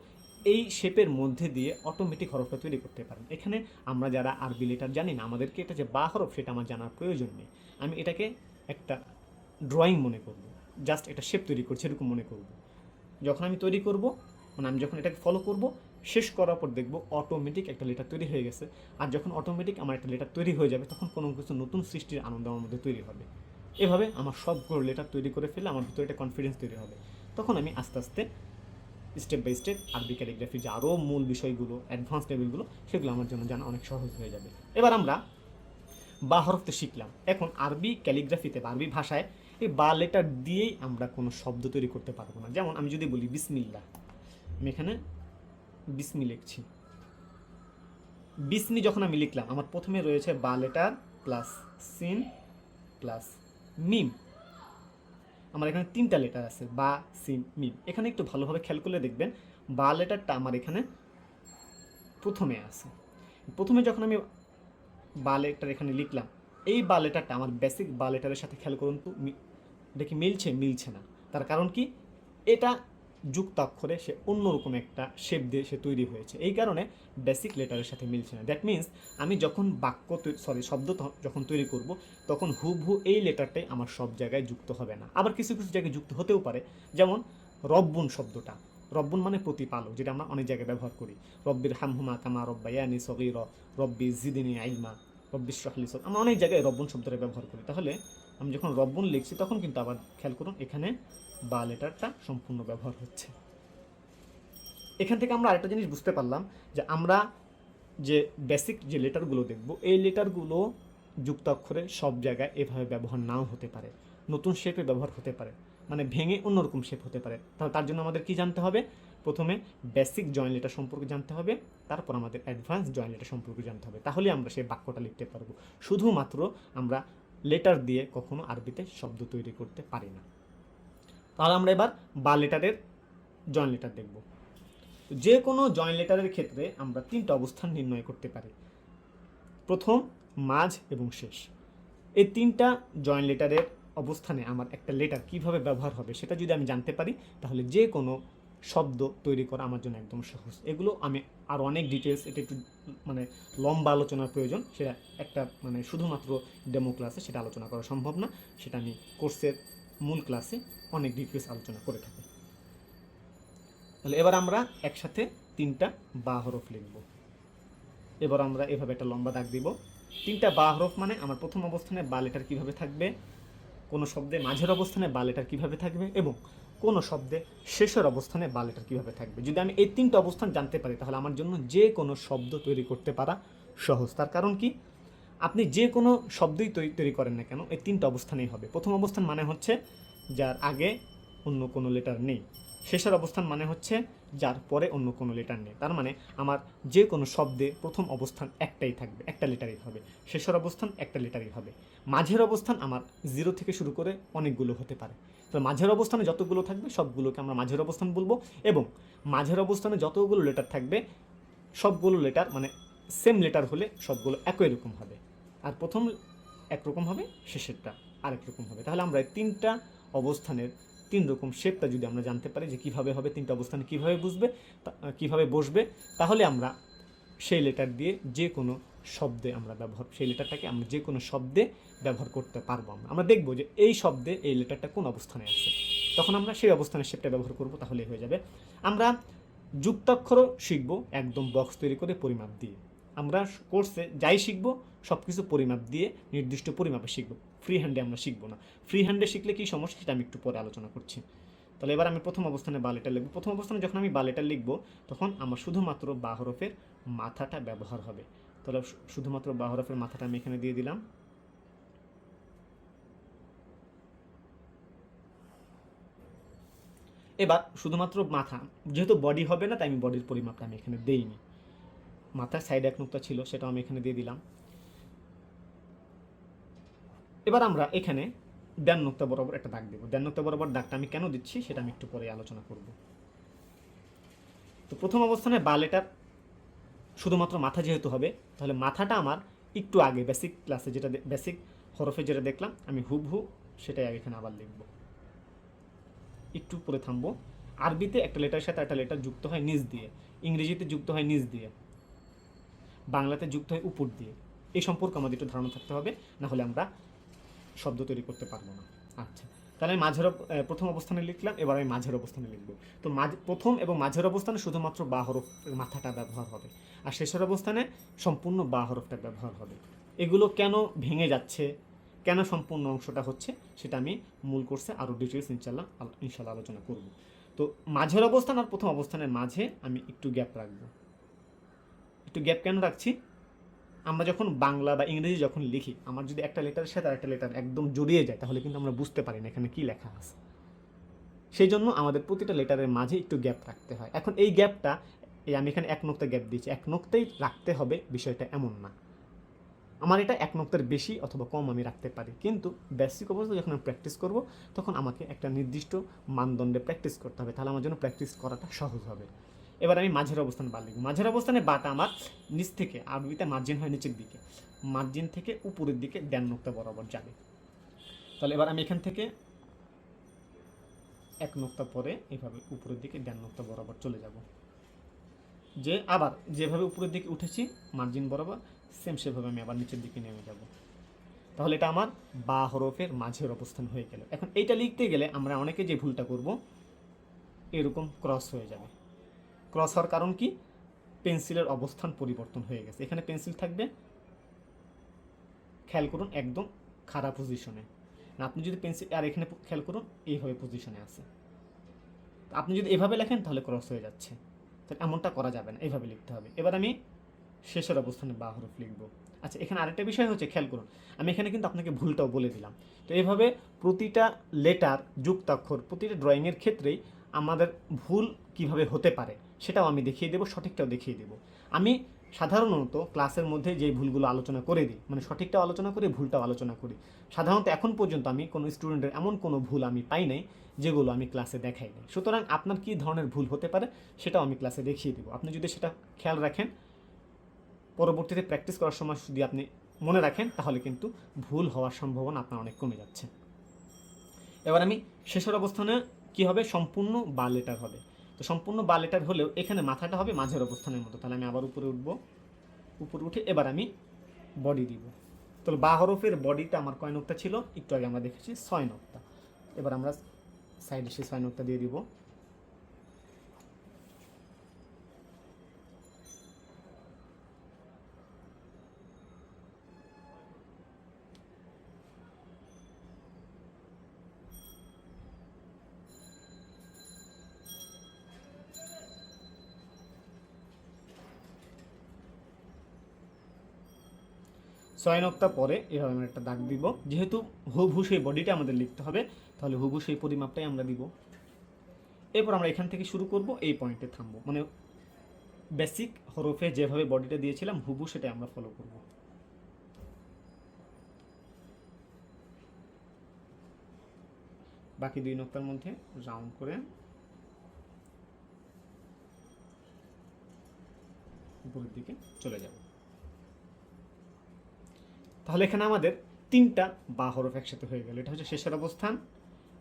এই শেপের মধ্যে দিয়ে অটোমেটিক হরফটা তৈরি করতে পারেন। এখানে আমরা যারা আরবি লেটার জানি না, আমাদেরকে এটা যে বা হরফ সেটা আমার জানার প্রয়োজন নেই। আমি এটাকে একটা ড্রয়িং মনে করব, জাস্ট এটা শেপ তৈরি করছি এরকম মনে করব। যখন আমি তৈরি করব, মানে আমি যখন এটাকে ফলো করব, শেষ করার পর দেখব অটোমেটিক একটা লেটার তৈরি হয়ে গেছে। আর যখন অটোমেটিক আমার একটা লেটার তৈরি হয়ে যাবে তখন কোনো কিছু নতুন সৃষ্টির আনন্দ আমার মধ্যে তৈরি হবে। এভাবে আমার সবগুলো লেটার তৈরি করে ফেলে আমার ভিতরে একটা কনফিডেন্স তৈরি হবে। তখন আমি আস্তে আস্তে স্টেপ বাই স্টেপ আরবি ক্যালিগ্রাফির যে আরও মূল বিষয়গুলো, অ্যাডভান্স লেভেলগুলো, সেগুলো আমার জন্য জানা অনেক সহজ হয়ে যাবে। এবার আমরা বা হরফতে শিখলাম। এখন আরবি ক্যালিগ্রাফিতে বা আরবি ভাষায় এই বা লেটার দিয়েই আমরা কোনো শব্দ তৈরি করতে পারবো না। যেমন আমি যদি বলি বিসমিল্লাহ, আমি এখানে বিসমি লিখছি। বিসমি যখন আমি লিখলাম আমার প্রথমে রয়েছে বা লেটার প্লাস সিন প্লাস মিম। আমার এখানে 3টা লেটার আছে, বা সিন মিম। এখানে একটু ভালোভাবে খেয়াল করলে দেখবেন বা লেটারটা আমার এখানে প্রথমে আছে। প্রথমে যখন আমি বা লেটার এখানে লিখলাম, এই বা লেটারটা আমার বেসিক বা লেটারের সাথে খেয়াল করুন তো, দেখি মিলছে না। তার কারণ কি, এটা যুক্তাক্ষরে সে অন্যরকম একটা শেপ দিয়ে সে তৈরি হয়েছে, এই কারণে বেসিক লেটারের সাথে মিলছে না। দ্যাট মিন্স আমি যখন শব্দ যখন তৈরি করব তখন হুবহু এই লেটারটাই আমার সব জায়গায় যুক্ত হবে না। আবার কিছু কিছু জায়গায় যুক্ত হতেও পারে। যেমন রব্বুন শব্দটা, রব্বুন মানে প্রতিপালক, যেটা আমরা অনেক জায়গায় ব্যবহার করি। রব্বির হামহুমা কামা রব্বায়ানি সগীরা, রব্বি জিদনি ইলমা, রব্বি ইশরাহ লি সাদরি, আমরা অনেক জায়গায় রব্বুন শব্দটা ব্যবহার করি। তাহলে আমি যখন রব্বুন লিখছি তখন কিন্তু আবার খেয়াল করুন এখানে বা লেটারটা সম্পূর্ণ ব্যবহার হচ্ছে। এখান থেকে আমরা আরেকটা জিনিস বুঝতে পারলাম যে আমরা যে বেসিক যে লেটারগুলো দেখব, এই লেটারগুলো যুক্তাক্ষরে সব জায়গায় এভাবে ব্যবহার নাও হতে পারে, নতুন শেপে ব্যবহার হতে পারে, মানে ভেঙে অন্যরকম শেপ হতে পারে। তাহলে তার জন্য আমাদের কি জানতে হবে? প্রথমে বেসিক জয়েন্ট লেটার সম্পর্কে জানতে হবে, তারপর আমাদের অ্যাডভান্স জয়েন্ট লেটার সম্পর্কে জানতে হবে। তাহলে আমরা সেই বাক্যটা লিখতে পারবো। শুধুমাত্র আমরা লেটার দিয়ে কখনো আরবিতে শব্দ তৈরি করতে পারি না। তাহলে আমরা এবার বা লেটারের জয়েন্ট লেটার দেখব। যে কোনো জয়েন্ট লেটারের ক্ষেত্রে আমরা তিনটা অবস্থান নির্ণয় করতে পারি: প্রথম, মাঝ এবং শেষ। এই তিনটা জয়েন্ট লেটারের অবস্থানে আমার একটা লেটার কিভাবে ব্যবহার হবে সেটা যদি আমি জানতে পারি, তাহলে যে কোনো শব্দ তৈরি করা আমার জন্য একদম সহজ। এগুলো আমি আরও অনেক ডিটেলস, এটা একটু মানে লম্বা আলোচনার প্রয়োজন, সেটা একটা মানে শুধুমাত্র ডেমো ক্লাসে সেটা আলোচনা করা সম্ভব না, সেটা আমি কোর্সের মূল ক্লাসে অনেক ডিটেলস আলোচনা করে থাকি। তাহলে এবার আমরা একসাথে তিনটা বা হরফ লিখব। এবার আমরা এভাবে একটা লম্বা দাগ দিব। তিনটা বা হরফ মানে আমার প্রথম অবস্থানে বা লেটার কীভাবে থাকবে, কোনো শব্দে মাঝের অবস্থানে বা লেটার কীভাবে থাকবে, এবং কোনো শব্দে শেষের অবস্থানে বা লেটার কীভাবে থাকবে। যদি আমি এই তিনটা অবস্থান জানতে পারি তাহলে আমার জন্য যে কোনো শব্দ তৈরি করতে পারা সহজ। তার কারণ কি, আপনি যে কোনো শব্দই তৈরি করেন না কেন এই তিনটা অবস্থানেই হবে। প্রথম অবস্থান মানে হচ্ছে যার আগে অন্য কোনো লেটার নেই। শেষের অবস্থান মানে হচ্ছে যার পরে অন্য কোনো লেটার নেই। তার মানে আমার যে কোনো শব্দে প্রথম অবস্থান একটাই থাকবে, একটা লেটারই হবে। শেষের অবস্থান একটা লেটারই হবে। মাঝের অবস্থান আমার 0 থেকে শুরু করে অনেকগুলো হতে পারে। তো মাঝের অবস্থানে যতগুলো থাকবে সবগুলোকে আমরা মাঝের অবস্থান বলবো, এবং মাঝের অবস্থানে যতগুলো লেটার থাকবে সবগুলো লেটার মানে সেম লেটার হলে সবগুলো একই রকম হবে। আর প্রথম একরকম হবে, শেষেরটা আরেক রকম হবে। তাহলে আমরা তিনটা অবস্থানের তিন রকম শেপটা যদি আমরা জানতে পারি যে কীভাবে হবে, তিনটা অবস্থানে কীভাবে কীভাবে বসবে, তাহলে আমরা সেই লেটার দিয়ে যে কোনো শব্দে আমরা সেই লেটারটাকে আমরা যে কোনো শব্দে ব্যবহার করতে পারবো। আমরা দেখব যে এই শব্দে এই লেটারটা কোন অবস্থানে আছে, তখন আমরা সেই অবস্থানের শেপটা ব্যবহার করব, তাহলেই হয়ে যাবে। আমরা যুক্তাক্ষরও শিখব একদম বক্স তৈরি করে পরিমাপ দিয়ে। আমরা কোর্সে যাই শিখব সব কিছু পরিমাপ দিয়ে নির্দিষ্ট পরিমাপে শিখব, ফ্রি হ্যান্ডে আমরা শিখব না। ফ্রি হ্যান্ডে শিখলে কী সমস্যা সেটা আমি একটু পরে আলোচনা করছি। তাহলে এবার আমি প্রথম অবস্থানে বা লেটার লিখব। প্রথম অবস্থানে যখন আমি বা লেটার লিখব তখন আমার শুধুমাত্র বা হরফের মাথাটা ব্যবহার হবে। তাহলে শুধুমাত্র বা হরফের মাথাটা আমি এখানে দিয়ে দিলাম। এবার শুধুমাত্র মাথা, যেহেতু বডি হবে না তাই আমি বডির পরিমাপটা আমি এখানে দেইনি। মাথার সাইডে এক নুক্তা ছিল সেটাও আমি এখানে দিয়ে দিলাম। এবার আমরা এখানে দেড় নুক্তা বরাবর একটা দাগ দেবো। দেড় নুক্তা বরাবর দাগটা আমি কেন দিচ্ছি সেটা আমি একটু পরে আলোচনা করব। তো প্রথম অবস্থানে বা লেটার শুধুমাত্র মাথা যেহেতু হবে, তাহলে মাথাটা আমার একটু আগে বেসিক ক্লাসে যেটা বেসিক হরফে যেটা দেখলাম আমি হুবহু সেটাই আগে এখানে আবার লিখব। একটু পরে থামবো। আরবিতে একটা লেটারের সাথে একটা লেটার যুক্ত হয় নিচ দিয়ে, ইংরেজিতে যুক্ত হয় নিচ দিয়ে, বাংলাতে যুক্ত হয় উপর দিয়ে। এই সম্পর্কে আমাদের একটু ধারণা থাকতে হবে, না হলে আমরা শব্দ তৈরি করতে পারবো না। আচ্ছা, তাহলে আমি প্রথম অবস্থানে লিখলাম, এবার আমি মাঝের অবস্থানে লিখব। তো প্রথম এবং মাঝের অবস্থানে শুধুমাত্র বা হরফের মাথাটা ব্যবহার হবে, আর শেষের অবস্থানে সম্পূর্ণ বা হরফটা ব্যবহার হবে। এগুলো কেন ভেঙে যাচ্ছে, কেন সম্পূর্ণ অংশটা হচ্ছে, সেটা আমি মূল কোর্সে আরও ডিটেলস ইনশাল্লাহ আলোচনা করব। তো মাঝের অবস্থান আর প্রথম অবস্থানের মাঝে আমি একটু গ্যাপ রাখবো। একটু গ্যাপ কেন রাখছি, আমরা যখন বাংলা বা ইংরেজি যখন লিখি, আমার যদি একটা লেটারের সাথে আরেকটা লেটার একদম জড়িয়ে যায় তাহলে কিন্তু আমরা বুঝতে পারি না এখানে কী লেখা আছে। সেই জন্য আমাদের প্রতিটা লেটারের মাঝে একটু গ্যাপ রাখতে হয়। এখন এই গ্যাপটা আমি এখানে এক নোক্তা গ্যাপ দিয়েছি, এক নোক্তাই রাখতে হবে বিষয়টা এমন না। আমার এটা এক নোক্তার বেশি অথবা কম আমি রাখতে পারি, কিন্তু বেসিক অবস্থা যখন আমি প্র্যাকটিস করব তখন আমাকে একটা নির্দিষ্ট মানদণ্ডে প্র্যাকটিস করতে হবে, তাহলে আমার জন্য প্র্যাকটিস করাটা সহজ হবে। এবার আমি মাঝের অবস্থানে বা লিখব। মাঝের অবস্থানে বাটা আমার নিচ থেকে, আরবিতে মার্জিন হয় নিচের দিকে, মার্জিন থেকে উপরের দিকে দেড় নোক্তা বরাবর যাবে। তাহলে এবার আমি এখান থেকে এক নোক্তা পরে এভাবে উপরের দিকে দেড় নোক্তা বরাবর চলে যাব, যে আবার যেভাবে উপরের দিকে উঠেছি মার্জিন বরাবর সেম সেভাবে আমি আবার নিচের দিকে নেমে যাব। তাহলে এটা আমার বা হরফের মাঝের অবস্থান হয়ে গেল। এখন এইটা লিখতে গেলে আমরা অনেকে যে ভুলটা করব, এরকম ক্রস হয়ে যাবে। ক্রস হওয়ার কারণ কি? পেন্সিলের অবস্থান পরিবর্তন হয়ে গেছে। এখানে পেন্সিল থাকবে, খেয়াল করুন, একদম খারাপ পজিশনে। আপনি যদি পেন্সিল, আর এখানে খেয়াল করুন এইভাবে পজিশনে আছে। আপনি যদি এভাবে লেখেন তাহলে ক্রস হয়ে যাচ্ছে, তাহলে এমনটা করা যাবে না, এইভাবে লিখতে হবে। এবার আমি শেষের অবস্থানে বা হরফ লিখব। আচ্ছা, এখানে আরেকটা বিষয় হচ্ছে, খেয়াল করুন, আমি এখানে কিন্তু আপনাকে ভুলটাও বলে দিলাম। তো এইভাবে প্রতিটা লেটার, যুক্তাক্ষর, প্রতিটা ড্রয়িংয়ের ক্ষেত্রেই আমাদের ভুল কিভাবে হতে পারে সেটাও আমি দেখিয়ে দেবো, সঠিকটাও দেখিয়ে দেবো। আমি সাধারণত ক্লাসের মধ্যে যেই ভুলগুলো আলোচনা করে দিই, মানে সঠিকটাও আলোচনা করি, ভুলটাও আলোচনা করি। সাধারণত এখন পর্যন্ত আমি কোনো স্টুডেন্টের এমন কোনো ভুল আমি পাই নাই যেগুলো আমি ক্লাসে দেখাই নাই। সুতরাং আপনার কী ধরনের ভুল হতে পারে সেটাও আমি ক্লাসে দেখিয়ে দেবো। আপনি যদি সেটা খেয়াল রাখেন, পরবর্তীতে প্র্যাকটিস করার সময় যদি আপনি মনে রাখেন, তাহলে কিন্তু ভুল হওয়ার সম্ভাবনা আপনার অনেক কমে যাচ্ছে। এবার আমি শেষের অবস্থানে কি হবে? সম্পূর্ণ বা লেটার হবে। তো সম্পূর্ণ বা লেটার হলেও এখানে মাথাটা হবে মাঝের অবস্থানের মতো। তাহলে আমি আবার উপরে উঠব, উপরে উঠে এবার আমি বডি দিব। তাহলে বা হরফের বডিটা আমার কয় নোক্তা ছিল? একটু আগে আমরা দেখেছি 6 নোক্তা। এবার আমরা সাইডে সে 6 নোক্তা দিয়ে দিব। ছয় নোক্তা পরে এভাবে আমরা একটা দাগ দিব। যেহেতু হুবহু সেই বডিটা আমাদের লিখতে হবে, তাহলে হুবহু সেই পরিমাপটাই আমরা দিব। এরপর আমরা এখান থেকে শুরু করব, এই পয়েন্টে থামবো। মানে বেসিক হরফে যেভাবে বডিটা দিয়েছিলাম হুবহু সেটাই আমরা ফলো করব। বাকি 2 নোক্তার মধ্যে রাউন্ড করে উপরের দিকে চলে যাব। তাহলে এখানে আমাদের 3টা বা হরফ একসাথে হয়ে গেল। এটা হচ্ছে শেষের অবস্থান,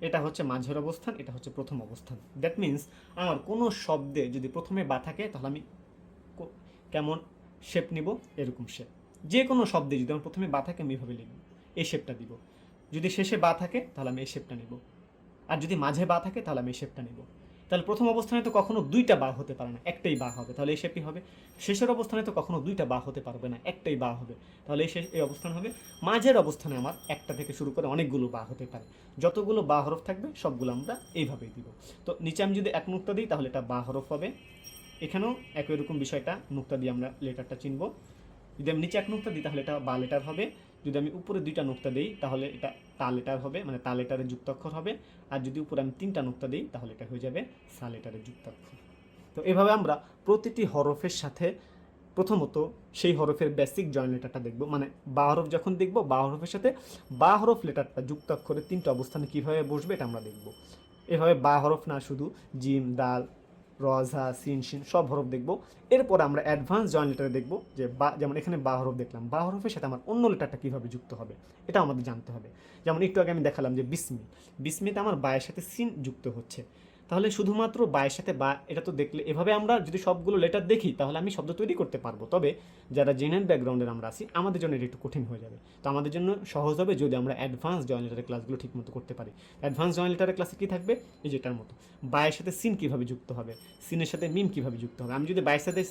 এটা হচ্ছে মাঝের অবস্থান, এটা হচ্ছে প্রথম অবস্থান। দ্যাট মিন্স আমার কোনো শব্দে যদি প্রথমে বা থাকে তাহলে আমি কেমন শেপ নিব? এরকম শেপ। যে কোনো শব্দে যদি আমার প্রথমে বা থাকে আমি এইভাবে লিখব, এই শেপটা দিব। যদি শেষে বা থাকে তাহলে আমি এই শেপটা নিব, আর যদি মাঝে বা থাকে তাহলে আমি এই শেপটা নিব। তাহলে প্রথম অবস্থানে তো কখনো 2টা বা হতে পারে না, একটাই বা হবে, তাহলে এই শেপই হবে। শেষের অবস্থানে তো কখনো 2টা বা হতে পারবে না, একটাই বা হবে, তাহলে এই অবস্থান হবে। মাঝের অবস্থানে আমার একটা থেকে শুরু করে অনেকগুলো বা হতে পারে। যতগুলো বা হরফ থাকবে সবগুলো আমরা এইভাবেই দিব। তো নিচে আমি যদি এক নুক্তা দিই তাহলে এটা বা হরফ হবে। এখানেও একই রকম বিষয়টা, নুক্তা দিয়ে আমরা লেটারটা চিনব। যদি আমি নিচে এক নুক্তা দিই তাহলে এটা বা লেটার হবে। যদি আমি উপরে 2টা নুক্তা দিই তাহলে এটা তা লেটার হবে, মানে তা লেটারের যুক্তাক্ষর হবে। আর যদি উপরে আমি 3টা নুক্তা দিই তাহলে এটা হয়ে যাবে সা লেটারের যুক্তাক্ষর। তো এভাবে আমরা প্রতিটি হরফের সাথে প্রথমত সেই হরফের বেসিক জয়েন্ট লেটারটা দেখব। মানে বা হরফ যখন দেখব, বা হরফের সাথে বা হরফ লেটারটা যুক্তাক্ষরের 3টা অবস্থানে কীভাবে বসবে এটা আমরা দেখব। এভাবে বা হরফ না, শুধু জিম, দাল, র, ঝা, সিন, শিন সব হরফ দেখব। এরপর আমরা অ্যাডভান্স জয়েন্ট লেটারে দেখব যে বা, যেমন এখানে বা হরফ দেখলাম, বা হরফের সাথে আমার অন্য লেটারটা কীভাবে যুক্ত হবে এটা আমাদের জানতে হবে। যেমন একটু আগে আমি দেখালাম যে বিসমি, বিসমিতে আমার বায়ের সাথে সিন যুক্ত হচ্ছে। তাহলে শুধুমাত্র বায়ের সাথে বা, এটা তো দেখলে এভাবে আমরা যদি সবগুলো লেটার দেখি তাহলে আমি শব্দ তৈরি করতে পারবো। তবে যারা জেনারেল ব্যাকগ্রাউন্ডের আমরা আছি আমাদের জন্য এটা একটু কঠিন হয়ে যাবে। তো আমাদের জন্য সহজ হবে যদি আমরা অ্যাডভান্স জয়েন্ট লেটারের ক্লাসগুলো ঠিকমতো করতে পারি। অ্যাডভান্স জয়েন্ট লেটারের ক্লাসে কী থাকবে? এই যেটার মতো, বায়ের সাথে সিন কীভাবে যুক্ত হবে, সিনের সাথে মিম কীভাবে যুক্ত হবে। আমি যদি বায়ের সাথে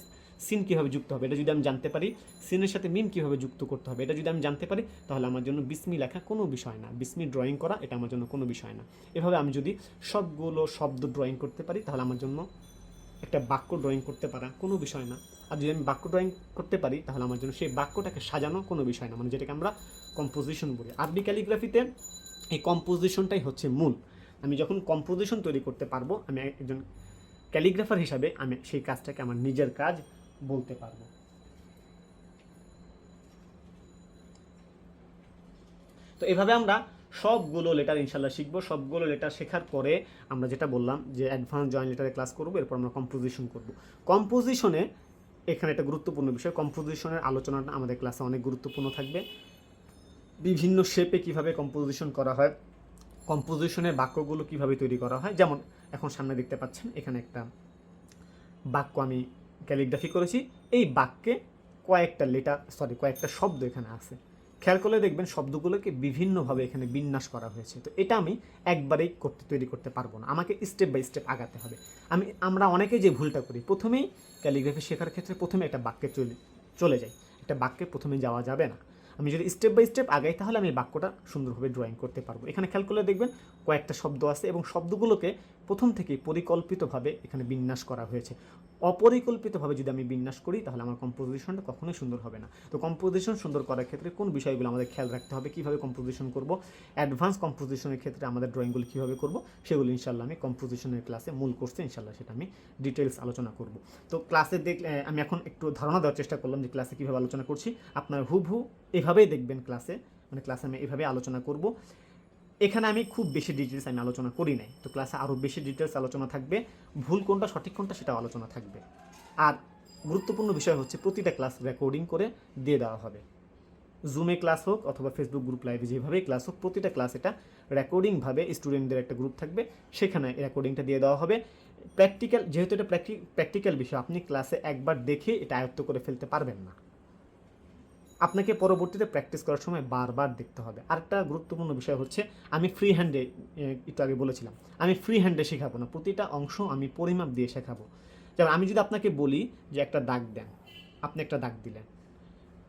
সিন কীভাবে যুক্ত হবে এটা যদি আমি জানতে পারি, সিনের সাথে মিম কীভাবে যুক্ত করতে হবে এটা যদি আমি জানতে পারি, তাহলে আমার জন্য বিসমি লেখা কোনো বিষয় না, বিসমি ড্রয়িং করা এটা আমার জন্য কোনো বিষয় না। এভাবে আমি যদি সবগুলো শব্দ ড্রয়িং করতে পারি তাহলে আমার জন্য একটা বাক্য ড্রয়িং করতে পারা কোনো বিষয় না। আর যদি আমি বাক্য ড্রয়িং করতে পারি তাহলে আমার জন্য সেই বাক্যটাকে সাজানো কোনো বিষয় না, মানে যেটাকে আমরা কম্পোজিশন বলি। আরবি ক্যালিগ্রাফিতে এই কম্পোজিশনটাই হচ্ছে মূল। আমি যখন কম্পোজিশন তৈরি করতে পারবো, আমি একজন ক্যালিগ্রাফার হিসাবে আমি সেই কাজটাকে আমার নিজের কাজ বলতে পারবো। তো এভাবে আমরা সবগুলো লেটার ইনশাল্লাহ শিখবো। সবগুলো লেটার শেখার পরে আমরা যেটা বললাম যে অ্যাডভান্স জয়েন্ট লেটারে ক্লাস করবো, এরপর আমরা কম্পোজিশন করব। কম্পোজিশনে এখানে একটা গুরুত্বপূর্ণ বিষয়, কম্পোজিশনের আলোচনাটা আমাদের ক্লাসে অনেক গুরুত্বপূর্ণ থাকবে। বিভিন্ন শেপে কিভাবে কম্পোজিশন করা হয়, কম্পোজিশনের বাক্যগুলো কিভাবে তৈরি করা হয়। যেমন এখন সামনে দেখতে পাচ্ছেন এখানে একটা বাক্য আমি ক্যালিগ্রাফি করেছি, এই বাক্যে কয়েকটা শব্দ এখানে আছে। খেয়াল করলে দেখবেন শব্দগুলোকে বিভিন্নভাবে এখানে বিন্যাস করা হয়েছে। তো এটা আমি একবারেই তৈরি করতে পারবো না, আমাকে স্টেপ বাই স্টেপ আগাতে হবে। আমরা অনেকে যে ভুলটা করি, প্রথমেই ক্যালিগ্রাফি শেখার ক্ষেত্রে প্রথমে একটা বাক্যে চলে যাই। একটা বাক্যে প্রথমে যাওয়া যাবে না। আমি যদি স্টেপ বাই স্টেপ আগাই তাহলে আমি বাক্যটা সুন্দরভাবে ড্রয়িং করতে পারবো। এখানে খেয়াল করলে দেখবেন কয়েকটা শব্দ আছে এবং শব্দগুলোকে প্রথম থেকেই পরিকল্পিতভাবে এখানে বিন্যাস করা হয়েছে। অপরিকল্পিতভাবে যদি আমি বিন্যাস করি তাহলে আমার কম্পোজিশনটা কখনোই সুন্দর হবে না। তো কম্পোজিশন সুন্দর করার ক্ষেত্রে কোন বিষয়গুলো আমাদের খেয়াল রাখতে হবে, কীভাবে কম্পোজিশন করব, অ্যাডভান্স কম্পোজিশনের ক্ষেত্রে আমাদের ড্রয়িংগুলো কীভাবে করব, সেগুলো ইনশাল্লাহ আমি কম্পোজিশনের ক্লাসে মূল কোর্সে ইনশাল্লাহ সেটা আমি ডিটেলস আলোচনা করব। তো ক্লাসে দেখলে আমি এখন একটু ধারণা দেওয়ার চেষ্টা করলাম যে ক্লাসে কীভাবে আলোচনা করছি। আপনার হুবহু এভাবেই দেখবেন ক্লাসে, মানে ক্লাসে আমি এভাবে আলোচনা করব। এখানে আমি খুব বেশি ডিটেলস আমি আলোচনা করি নাই, তো ক্লাসে আরও বেশি ডিটেলস আলোচনা থাকবে, ভুল কোনটা সঠিক কোনটা সেটাও আলোচনা থাকবে। আর গুরুত্বপূর্ণ বিষয় হচ্ছে প্রতিটা ক্লাস রেকর্ডিং করে দিয়ে দেওয়া হবে। জুমে ক্লাস হোক অথবা ফেসবুক গ্রুপ লাইভে যেভাবেই ক্লাস হোক, প্রতিটা ক্লাস এটা রেকর্ডিংভাবে স্টুডেন্টদের একটা গ্রুপ থাকবে, সেখানে রেকর্ডিংটা দিয়ে দেওয়া হবে। প্র্যাকটিক্যাল, যেহেতু এটা প্র্যাকটিক্যাল বিষয়, আপনি ক্লাসে একবার দেখে এটা আয়ত্ত করে ফেলতে পারবেন না, আপনাকে পরবর্তীতে প্র্যাকটিস করার সময় বারবার দেখতে হবে। আরেকটা গুরুত্বপূর্ণ বিষয় হচ্ছে আমি ফ্রি হ্যান্ডে, একটু আগে বলেছিলাম, আমি ফ্রি হ্যান্ডে শেখাবো না, প্রতিটা অংশ আমি পরিমাপ দিয়ে শেখাবো। যেমন আমি যদি আপনাকে বলি যে একটা দাগ দেন, আপনি একটা দাগ দিলেন,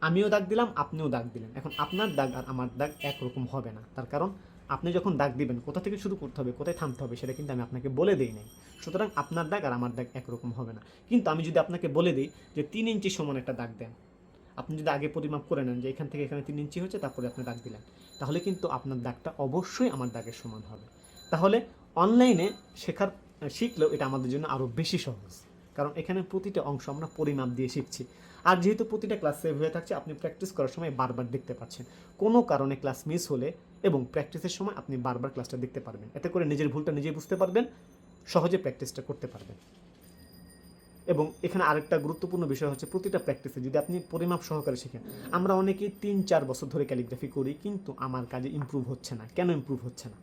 আমিও দাগ দিলাম, আপনিও দাগ দিলেন, এখন আপনার দাগ আর আমার দাগ একরকম হবে না। তার কারণ আপনি যখন দাগ দিবেন কোথা থেকে শুরু করতে হবে, কোথায় থামতে হবে, সেটা কিন্তু আমি আপনাকে বলে দিই নাই। সুতরাং আপনার দাগ আর আমার দাগ একরকম হবে না। কিন্তু আমি যদি আপনাকে বলে দিই যে 3 ইঞ্চি সমান একটা দাগ দেন, আপনি যদি আগে পরিমাপ করে নেন যে এখান থেকে এখানে 3 ইঞ্চি হচ্ছে, তারপরে আপনি দাগ দিলেন, তাহলে কিন্তু আপনার দাগটা অবশ্যই আমার দাগের সমান হবে। তাহলে অনলাইনে শিখলেও এটা আমাদের জন্য আরও বেশি সহজ, কারণ এখানে প্রতিটা অংশ আমরা পরিমাপ দিয়ে শিখছি। আর যেহেতু প্রতিটা ক্লাস সেভ হয়ে থাকছে, আপনি প্র্যাকটিস করার সময় বারবার দেখতে পাচ্ছেন। কোনো কারণে ক্লাস মিস হলে এবং প্র্যাকটিসের সময় আপনি বারবার ক্লাসটা দেখতে পারবেন, এতে করে নিজের ভুলটা নিজেই বুঝতে পারবেন, সহজে প্র্যাকটিসটা করতে পারবেন। এবং এখানে আরেকটা গুরুত্বপূর্ণ বিষয় হচ্ছে প্রতিটা প্র্যাকটিসে যদি আপনি পরিমাপ সহকারে শেখেন। আমরা অনেকেই 3-4 বছর ধরে ক্যালিগ্রাফি করি, কিন্তু আমার কাজে ইমপ্রুভ হচ্ছে না। কেন ইমপ্রুভ হচ্ছে না?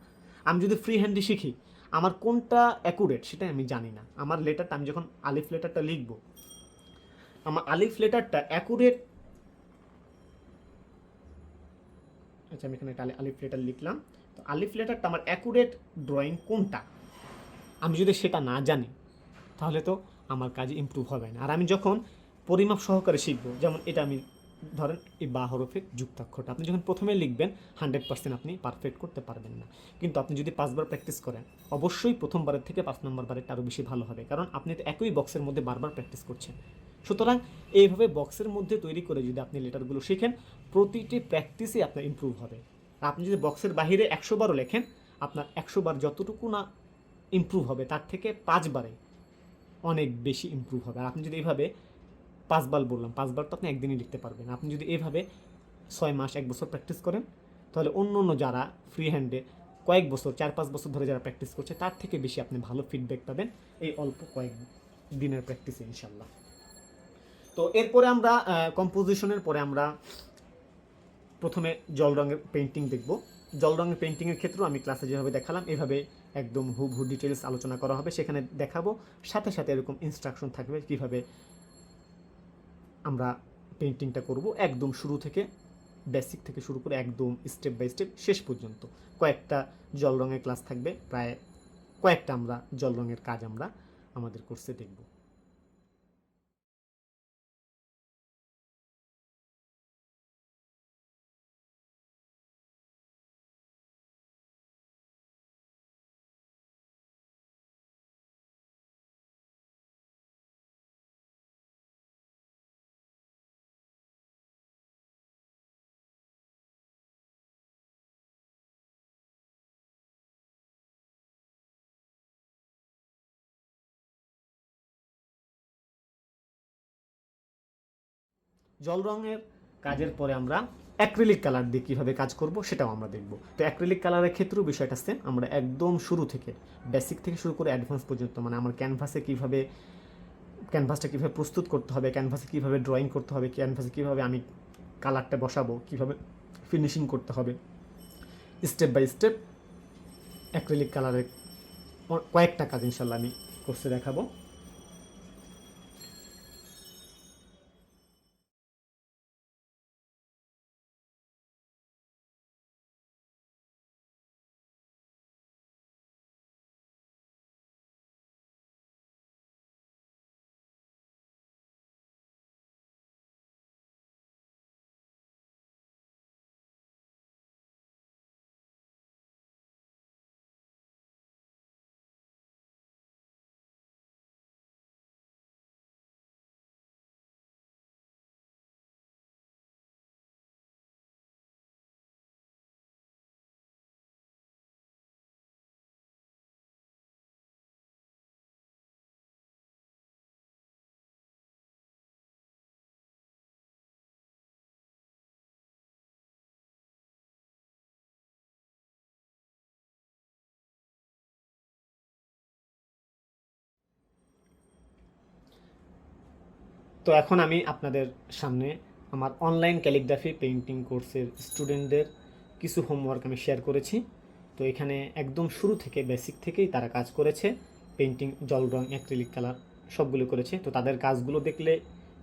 আমি যদি ফ্রি হ্যান্ডে শিখি, আমার কোনটা অ্যাকুরেট সেটা আমি জানি না। আমার লেটারটা, আমি যখন আলিফ লেটারটা লিখব, আমার আলিফ লেটারটা অ্যাকুরেট, আচ্ছা আমি এখানে একটা আলিফ লেটার লিখলাম, তো আলিফ লেটারটা আমার অ্যাকুরেট ড্রয়িং কোনটা, আমি যদি সেটা না জানি তাহলে তো আমার কাজে ইমপ্রুভ হবে না। আর আমি যখন পরিমাপ সহকারে শিখব, যেমন এটা আমি ধরেন এই বা হরফের যুক্তাক্ষরটা আপনি যখন প্রথমে লিখবেন 100% আপনি পারফেক্ট করতে পারবেন না। কিন্তু আপনি যদি 5 বার প্র্যাকটিস করেন, অবশ্যই প্রথমবারের থেকে 5 নম্বর বারেরটা আরও বেশি ভালো হবে, কারণ আপনি তো একই বক্সের মধ্যে বারবার প্র্যাকটিস করছেন। সুতরাং এইভাবে বক্সের মধ্যে তৈরি করে যদি আপনি লেটারগুলো শিখেন, প্রতিটি প্র্যাকটিসে আপনার ইমপ্রুভ হবে। আপনি যদি বক্সের বাহিরে 100 বারও লেখেন, আপনার 100 বার যতটুকু না ইমপ্রুভ হবে, তার থেকে 5 বারে অনেক বেশি ইমপ্রুভ হবে। আর আপনি যদি এইভাবে 5 বার বললাম, 5 বার তো আপনি একদিনই লিখতে পারবেন। আপনি যদি এইভাবে 6 মাস 1 বছর প্র্যাকটিস করেন, তাহলে অন্য যারা ফ্রি হ্যান্ডে কয়েক বছর 4-5 বছর ধরে যারা প্র্যাকটিস করছে, তার থেকে বেশি আপনি ভালো ফিডব্যাক পাবেন এই অল্প কয়েক দিনের প্র্যাকটিসে ইনশাল্লাহ। তো এরপরে আমরা কম্পোজিশনের পরে আমরা প্রথমে জল রঙের পেন্টিং দেখব। জল রঙের পেন্টিংয়ের ক্ষেত্রেও আমি ক্লাসে যেভাবে দেখালাম এভাবে একদম হুবহু ডিটেলস আলোচনা করা হবে, সেখানে দেখাবো, সাথে সাথে এরকম ইনস্ট্রাকশন থাকবে কীভাবে আমরা পেন্টিংটা করব, একদম শুরু থেকে বেসিক থেকে শুরু করে একদম স্টেপ বাই স্টেপ শেষ পর্যন্ত। কয়েকটা জল রঙের ক্লাস থাকবে, প্রায় কয়েকটা আমরা জল রঙের কাজ আমরা আমাদের কোর্সে দেখব। জল রঙের কাজের পরে আমরা অ্যাক্রিলিক কালার দিয়ে কীভাবে কাজ করব সেটাও আমরা দেখব। তো অ্যাক্রিলিক কালারের ক্ষেত্রেও বিষয়টা সেম, আমরা একদম শুরু থেকে বেসিক থেকে শুরু করে অ্যাডভান্স পর্যন্ত, মানে আমার ক্যানভাসটা কীভাবে প্রস্তুত করতে হবে, ক্যানভাসে কীভাবে ড্রয়িং করতে হবে, ক্যানভাসে কীভাবে আমি কালারটা বসাবো, কীভাবে ফিনিশিং করতে হবে, স্টেপ বাই স্টেপ অ্যাক্রিলিক কালারের কয়েকটা কাজ ইনশাল্লাহ আমি কোর্সে দেখাবো। তো এখন আমি আপনাদের সামনে আমার অনলাইন ক্যালিগ্রাফি পেইন্টিং কোর্সের স্টুডেন্টদের কিছু হোমওয়ার্ক আমি শেয়ার করেছি। তো এখানে একদম শুরু থেকে বেসিক থেকেই তারা কাজ করেছে, পেইন্টিং, জল রং, অ্যাক্রিলিক কালার সবগুলো করেছে। তো তাদের কাজগুলো দেখলে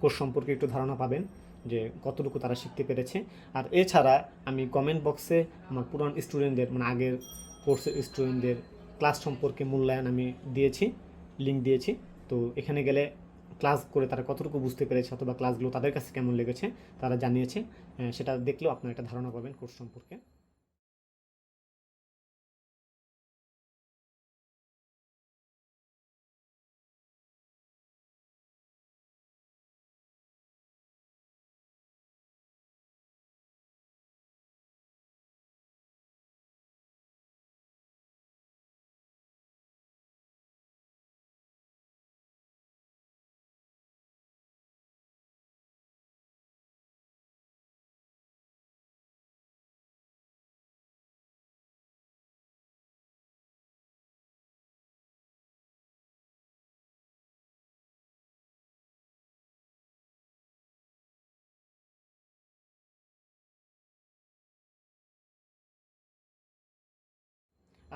কোর্স সম্পর্কে একটু ধারণা পাবেন যে কতটুকু তারা শিখতে পেরেছে। আর এছাড়া আমি কমেন্ট বক্সে আমার পুরান স্টুডেন্টদের, মানে আগের কোর্সের স্টুডেন্টদের ক্লাস সম্পর্কে মূল্যায়ন আমি দিয়েছি, লিঙ্ক দিয়েছি। তো এখানে গেলে ক্লাস করে তারা কতটুকু বুঝতে পেরেছে অথবা ক্লাসগুলো তাদের কাছে কেমন লেগেছে তারা জানিয়েছে, সেটা দেখলেও আপনারা একটা ধারণা পাবেন কোর্স সম্পর্কে।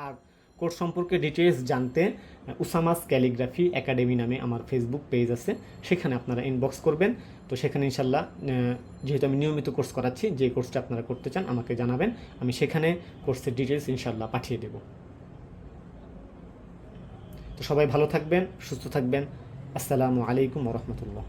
আর কোর্স সম্পর্কে ডিটেলস জানতে উসামাস ক্যালিগ্রাফি একাডেমি নামে আমার ফেসবুক পেজ আছে, সেখানে আপনারা ইনবক্স করবেন। তো সেখানে ইনশাল্লাহ, যেহেতু আমি নিয়মিত কোর্স করাচ্ছি, যে কোর্সটা আপনারা করতে চান আমাকে জানাবেন, আমি সেখানে কোর্সের ডিটেলস ইনশাল্লাহ পাঠিয়ে দেব। তো সবাই ভালো থাকবেন, সুস্থ থাকবেন। আসসালামু আলাইকুম ওয়া রাহমাতুল্লাহ।